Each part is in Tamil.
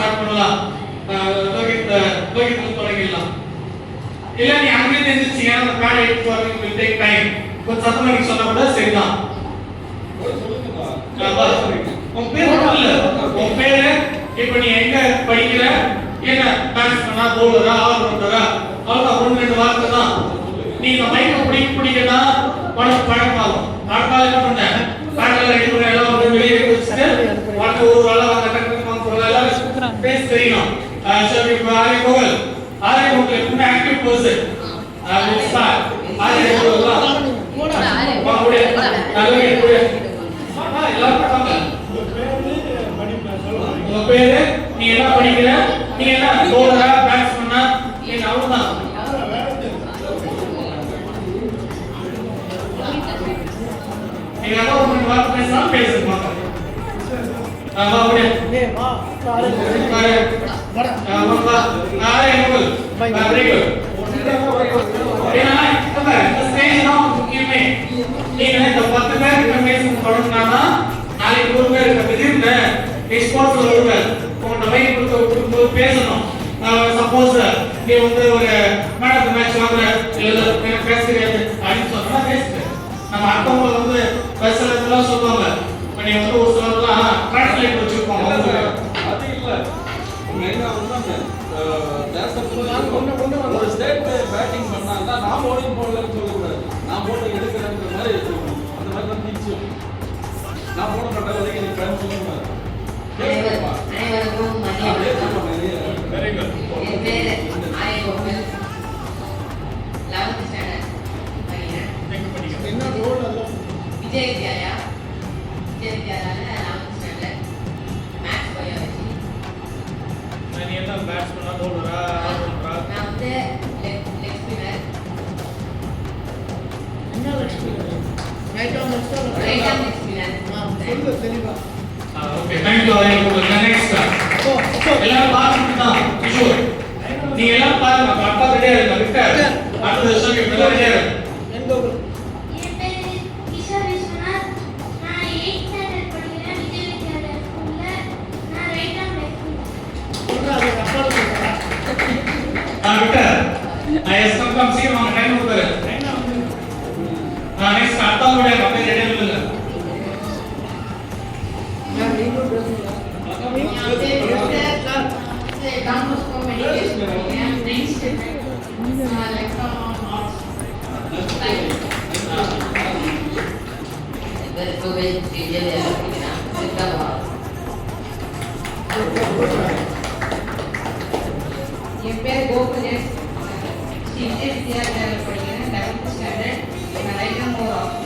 ஸ்டார்ட் பண்ணலாம். லோகித் தொடங்கிடலாம். இல்ல நீ அங்கே தெரிஞ்சிச்சு அந்த பேட் எடுத்து வரணும் will take time. கொஞ்சம் சத்தமா நீ சொன்னா கூட சரிதான். உன் பேர் மட்டும் இல்ல, உன் பேரு இப்ப நீ எங்க படிக்கிற, என்ன பேட்ஸ்மேனா பவுலரா ஆல்ரவுண்டரா, அவ்வளவுதான் ஒன்று ரெண்டு வார்த்தை தான். நீ இந்த மைக்க பிடிக்கனா உனக்கு பழக்கமாகும். அடுத்தால என்ன பண்ண பேட்ல ரெடி பண்ண எல்லாம் ஒரு வெளியே வச்சுட்டு உனக்கு ஒரு வேலை வாங்க டக்குனு ஒரு வேலை பேச தெரியணும். சரி இப்போ ஆரம்பிக்கோங்கள். இன்னும் ஆக்டிவ் பர்சன் ஸ்டார்ட் ஆரம்பிக்கோங்களா உங்க பேரு, நீ என்ன படிக்கிற, நீ என்ன பவுலரா பேட்ஸ்மேனா, என்ன அவ்வளவுதான். நீங்க அத ஒரு வார்த்தை பேசினா பேசுங்க. வா அப்படியே வா வெரி குட். ஏன்னா இந்த ஸ்டேஜ் தான் முக்கியமே. நீங்க இந்த 10 பேருக்கு பேசணும் தொடங்கினா நாளைக்கு ஒரு பேருக்கு திடீர்னு ஸ்போர்ட்ஸ்ல வருங்க உங்க மைக் கொடுத்து பேசணும். சப்போஸ் நீ வந்து ஒரு மேன் ஆஃப் தி மேட்ச் வாங்குற இல்ல எனக்கு பேச தெரியாது அப்படின்னு சொன்னா பேசுங்க. நம்ம அடுத்தவங்க வந்து பேசுறதுலாம் சொல்லுவாங்க. நீ வந்து ஒரு சிலர்லாம் டிரான்ஸ்லேட் வச்சிருப்பாங்க. அது இல்ல மெயினா வந்து ஒரு ஸ்டேட் பேட்டிங் பண்ணாங்க நான் போலிங் போடலன்னு சொல்லக்கூடாது. நான் போட்டு எடுக்கிறேன்ற மாதிரி சொல்லணும். அந்த மாதிரி தான் தீச்சு நான் போட மாட்டேன் வரைக்கும் எனக்கு டைம் சொல்லுங்க. அனைவருக்கும் வெரி குட். என் பேர் ஆரியகோபால். 11th ஸ்டாண்டர்ட் படிக்கிறேன். என்ன ரோல் அதுல Vijay Vidyalaya 11th standard maths biology. நீ என்ன பேட்ஸ்மேனா பவுலரா ஆல்ரவுண்டரா? நான் வந்து லெஃப்ட் ஸ்பின்னர். என்ன left spinner? Right arm left spinner. சொல்லு தெளிவா. Okay thank you. நெக்ஸ்ட் எல்லாரும் பாருங்க கிஷோர், நீ எல்லாம் பாருங்க. அப்பா ரெடியா இருக்க விக்டர் அடுத்த வருஷம் இப்ப ரெடியா இருக்க. எங்க ஊர்? என் பேர் கிஷோர் விஸ்வநாத். நான் 8th ஸ்டாண்டர்ட் படிக்கிறேன். விஜய் வித்யாலயா ஸ்கூல்ல. நான் ரைட் ஆர்ம் லெஃப்ட். சொல்றா அது அப்பா சொல்றா. விக்டர் எஸ் கம் சீக்கிரம் வாங்க, டைம் கொடுத்தாரு. நெக்ஸ்ட் அத்தாவுடைய அப்படியே ரெடியா இல்ல. நான் நீங்க பேசுங்க. यहाँ पे से डांस को मेडिटेशन करते हैं. 9th standard left arm arts. इधर तो वे चीजें ले आती हैं ना कितना बात. ये पे गोकुल विजय विद्यालय படிக்கிறேன். 11th standard. நான் ரைட் ஆர்ம் ஆர்ட்ஸ்.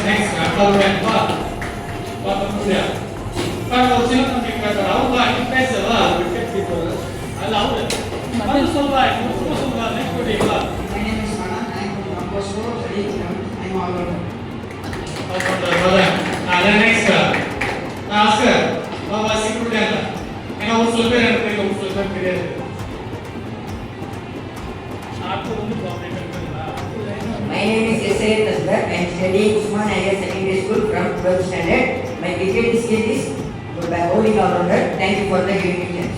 நெக்ஸ்ட் அத்தாவுடைய பாப்பா புரியா ஒரு சின்ன தம்பி பேசுற அவங்க அங்க பேசவா விக்கெட் கீப்பர் அல்ல அவங்க வந்து சொல்றாங்க சும்மா சொல்றாங்க next போடிங்களா. My name is Mana. I am from Ramposco. I am all over. Next Oscar Baba சிக்குட்டாங்க. ஏன்னா ஒரு சில பேர் எனக்கு தெரியும், ஒரு சில பேர் தெரியாது. அடுத்து வந்து கோஆபரேட் பண்ணுங்களா. My name is S.A. Tasdar. I am studying Usman Higher Secondary School from 12th standard. My cricket skill is bowling all-rounder. Thank you for the giving me chance.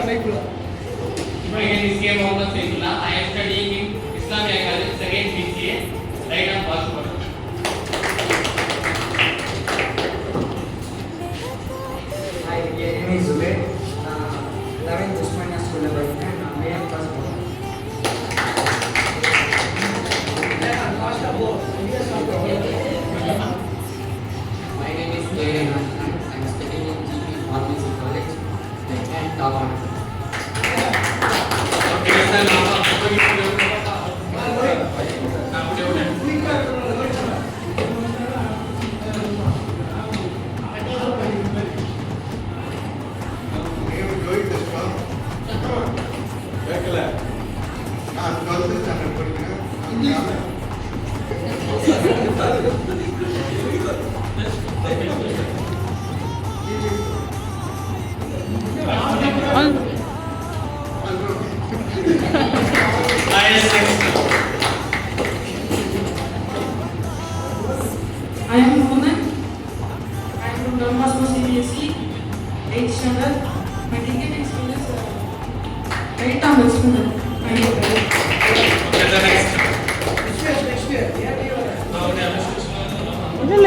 Cycle My name is K. Mohammed Saifullah. I am studying in Islamia College, second BCA, right on passport. Hi, my name is Zubair. 11th Usman School of Education. I am passport. My name is K. Rashnan. I am studying in GP Pharmacy College and Tavan. Okay, sir. Now, கேட்கல. நான் 12th ஸ்டாண்டர்ட் படிக்கிறேன். One.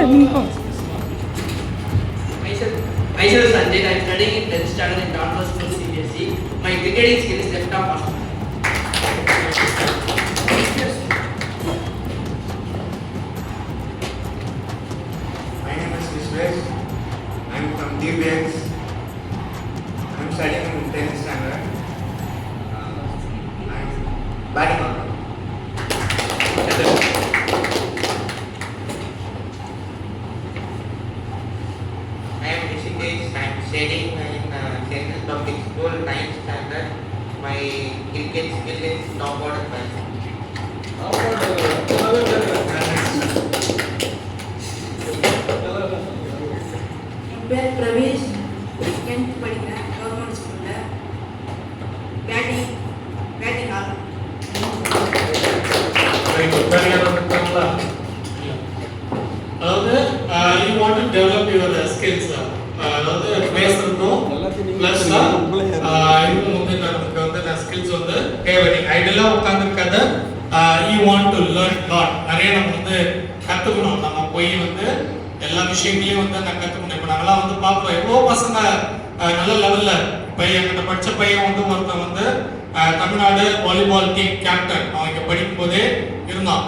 Myself Sanjay, I am studying in 10th standard in Don Bosco CBSE. My cricketing skill is left arm fast. My name is Vishwesh. I am from DBX. I am studying in 10th standard. I am batting order. I am Rishikesh. I am studying in Central Public School 9th standard. My cricket skill is top order batsman. என் பேர் பிரவீஷ் 10th படிக்கிறேன் கவர்மெண்ட் ஸ்கூலில் பேட்டிங் ஆகும் அதாவது you want to develop your skills. அதாவது பேசணும் ப்ளஸ் இன்னும் வந்து நமக்கு வந்து அந்த ஸ்கில்ஸ் வந்து தேவை. நீங்க ஐடியலா உட்காந்துருக்காத you want to learn lot. நிறைய நம்ம வந்து கத்துக்கணும். நம்ம போய் வந்து எல்லா விஷயங்களையும் வந்து நான் கத்துக்கணும். இப்போ நாங்களாம் வந்து பார்ப்போம் எவ்வளோ பசங்க நல்ல லெவல்ல பையன் என்கிட்ட படிச்ச பையன் வந்து ஒருத்தன் வந்து தமிழ்நாடு வாலிபால் டீம் கேப்டன் அவன் இங்க படிக்கும் போதே இருந்தான்.